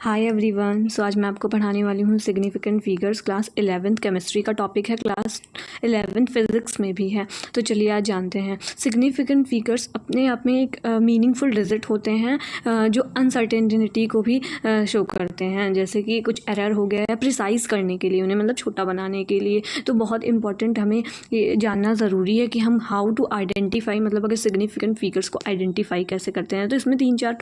Hi everyone. सो आज मैं आपको पढ़ाने वाली हूँ significant figures. Class 11th chemistry का टॉपिक है, क्लास 11th फिजिक्स में भी है। तो चलिए आज जानते हैं। सिग्निफिकेंट फिगर्स अपने आप में एक मीनिंगफुल डिजिट होते हैं जो अनसर्टेनिटी को भी शो करते हैं, जैसे कि कुछ एरर हो गया है प्रिसाइज करने के लिए, उन्हें मतलब छोटा बनाने के लिए। तो बहुत इंपॉर्टेंट हमें ये जानना ज़रूरी है कि हम हाउ टू आइडेंटिफाई, मतलब अगर सिग्निफिकेंट फिगर्स को आइडेंटिफाई कैसे करते हैं। तो इसमें तीन चार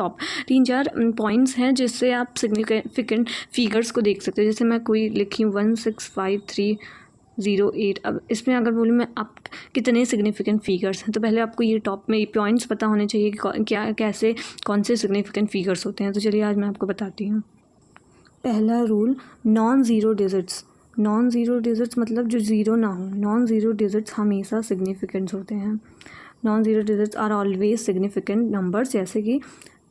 पॉइंट्स हैं जिससे आप सिग्निफिकेंट फिगर्स को देख सकते हैं। जैसे मैं कोई लिखी 165308। अब इसमें अगर बोलूँ मैं आप कितने सिग्निफिकेंट फिगर्स हैं, तो पहले आपको ये टॉप में पॉइंट्स पता होने चाहिए कि क्या कैसे कौन से सिग्निफिकेंट फिगर्स होते हैं। तो चलिए आज मैं आपको बताती हूँ। पहला रूल, non zero digits. Non zero digits मतलब जो ज़ीरो ना हो। नॉन ज़ीरो डिजिट्स हमेशा सिग्निफिकेंट होते हैं। Non zero digits are always significant numbers, जैसे कि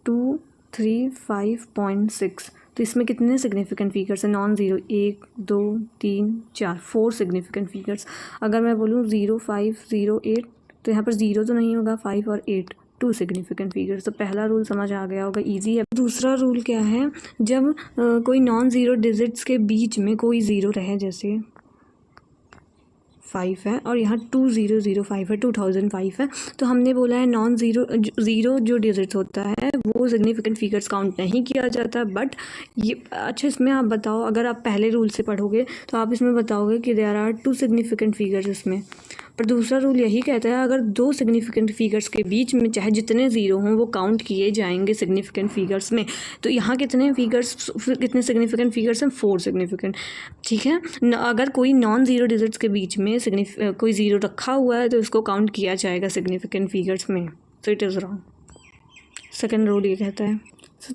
235.6। तो इसमें कितने सिग्निफिकेंट फिगर्स हैं नॉन ज़ीरो? 1 2 3 4, 4 significant figures. अगर मैं बोलूँ 0508, तो यहाँ पर ज़ीरो तो नहीं होगा, 5 और 8, 2 सिग्निफिकेंट फिगर्स। तो पहला रूल समझ आ गया होगा, इजी है। दूसरा रूल क्या है, जब कोई नॉन ज़ीरो डिजिट्स के बीच में कोई ज़ीरो रहे, जैसे 5 है और यहाँ 2005 है, 2005 है, तो हमने बोला है नॉन ज़ीरो जो डिजिट्स होता है वो सिग्निफिकेंट फिगर्स काउंट नहीं किया जाता। बट ये अच्छा, इसमें आप बताओ, अगर आप पहले रूल से पढ़ोगे तो आप इसमें बताओगे कि देयर आर 2 सिग्निफिकेंट फिगर्स इसमें। पर दूसरा रूल यही कहता है अगर 2 सिग्निफिकेंट फिगर्स के बीच में चाहे जितने ज़ीरो हों वो काउंट किए जाएंगे सिग्निफिकेंट फिगर्स में। तो यहाँ कितने सिग्निफिकेंट फिगर्स हैं? 4 सिग्निफिकेंट। ठीक है। अगर कोई नॉन ज़ीरो डिजिट्स के बीच में कोई ज़ीरो रखा हुआ है तो इसको काउंट किया जाएगा सिग्निफिकेंट फिगर्स में। So it is wrong. Second rule ये कहता है।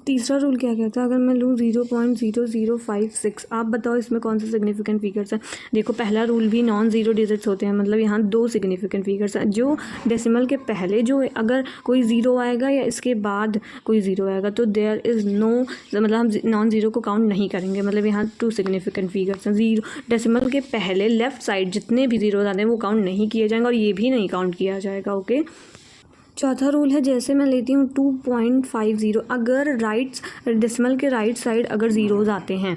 तीसरा रूल क्या कहता है, अगर मैं लूँ 0.0056, आप बताओ इसमें कौन से सिग्निफिकेंट फिगर्स हैं। देखो पहला रूल भी नॉन ज़ीरो डिजिट्स होते हैं, मतलब यहाँ 2 सिग्निफिकेंट फिगर्स हैं। जो डेसिमल के पहले जो अगर कोई ज़ीरो आएगा या इसके बाद कोई ज़ीरो आएगा तो देयर इज़ नो, मतलब हम नॉन ज़ीरो को काउंट नहीं करेंगे। मतलब यहाँ 2 सिग्निफिकेंट फिगर्स हैं। ज़ीरो डेसिमल के पहले लेफ्ट साइड जितने भी ज़ीरो आते हैं वो काउंट नहीं किए जाएंगे और ये भी नहीं काउंट किया जाएगा। ओके। चौथा रूल है, जैसे मैं लेती हूँ 2.50, अगर डेसिमल के राइट साइड अगर ज़ीरोज़ आते हैं,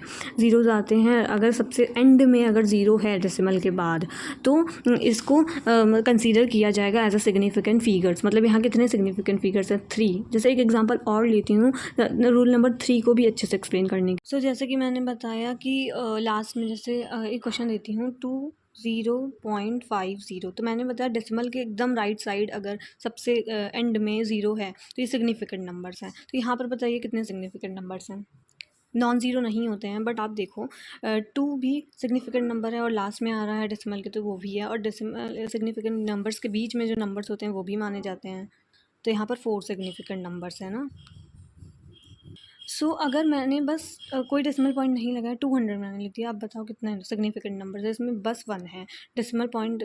अगर सबसे एंड में अगर ज़ीरो है डेसिमल के बाद, तो इसको कंसीडर किया जाएगा एज अ सिग्निफिकेंट फिगर्स। मतलब यहाँ कितने सिग्निफिकेंट फिगर्स हैं? 3। जैसे एक एग्जांपल और लेती हूँ रूल नंबर 3 को भी अच्छे से एक्सप्लेन करने की। सो जैसे कि मैंने बताया कि लास्ट में जैसे एक क्वेश्चन देती हूँ 0.50, तो मैंने बताया डेसिमल के एकदम राइट साइड अगर सबसे एंड में ज़ीरो है तो ये सिग्निफिकेंट नंबर्स हैं। तो यहाँ पर बताइए कितने सिग्निफिकेंट नंबर्स हैं? नॉन ज़ीरो नहीं होते हैं, बट आप देखो 2 भी सिग्निफिकेंट नंबर है और लास्ट में आ रहा है डेसिमल के, तो वो भी है। और डेसिमल सिग्निफिकेंट नंबर्स के बीच में जो नंबर्स होते हैं वो भी माने जाते हैं। तो यहाँ पर 4 सिग्निफिकेंट नंबर्स हैं ना। अगर मैंने बस कोई डेसिमल पॉइंट नहीं लगाया, 200 मैंने लिख दिया, आप बताओ कितना सिग्निफिकेंट नंबर है इसमें? बस 1 है। डेसिमल पॉइंट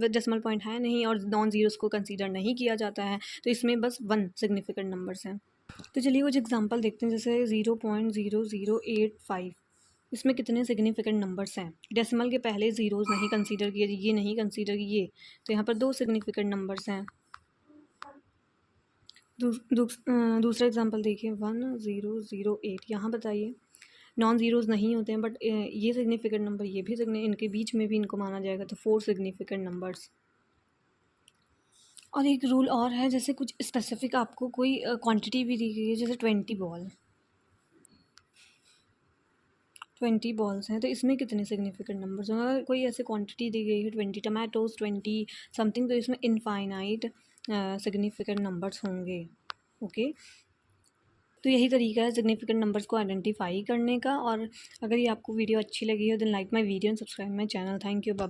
डेसिमल पॉइंट है नहीं और नॉन ज़ीरोज़ को कंसीडर नहीं किया जाता है, तो इसमें बस 1 सिग्निफिकेंट नंबर्स हैं। तो चलिए कुछ एग्जांपल देखते हैं, जैसे 0.0085। इसमें कितने सिग्निफिकेंट नंबर्स हैं? डेसिमल के पहले ज़ीरोज़ नहीं कंसीडर किए, ये नहीं कंसीडर किए, तो यहाँ पर 2 सिग्निफिकेंट नंबर्स हैं। दूसरा एग्जांपल देखिए 1008। यहाँ बताइए नॉन ज़ीरोज़ नहीं होते हैं, बट ये सिग्निफिकेंट नंबर, ये भी इनके बीच में भी इनको माना जाएगा, तो 4 सिग्निफिकेंट नंबर्स। और एक रूल और है, जैसे कुछ स्पेसिफिक आपको कोई क्वांटिटी भी दी गई है, जैसे 20 बॉल्स हैं, तो इसमें कितने सिग्निफिकेंट नंबर्स होंगे? अगर कोई ऐसे क्वांटिटी दी गई है 20 टमाटोज़, 20 समथिंग, तो इसमें इनफाइनाइट सिग्निफिकेंट नंबर्स होंगे। ओके। तो यही तरीका है सिग्निफिकेंट नंबर्स को आइडेंटिफाई करने का। और अगर ये आपको वीडियो अच्छी लगी हो then like my video and subscribe my channel. Thank you, bye.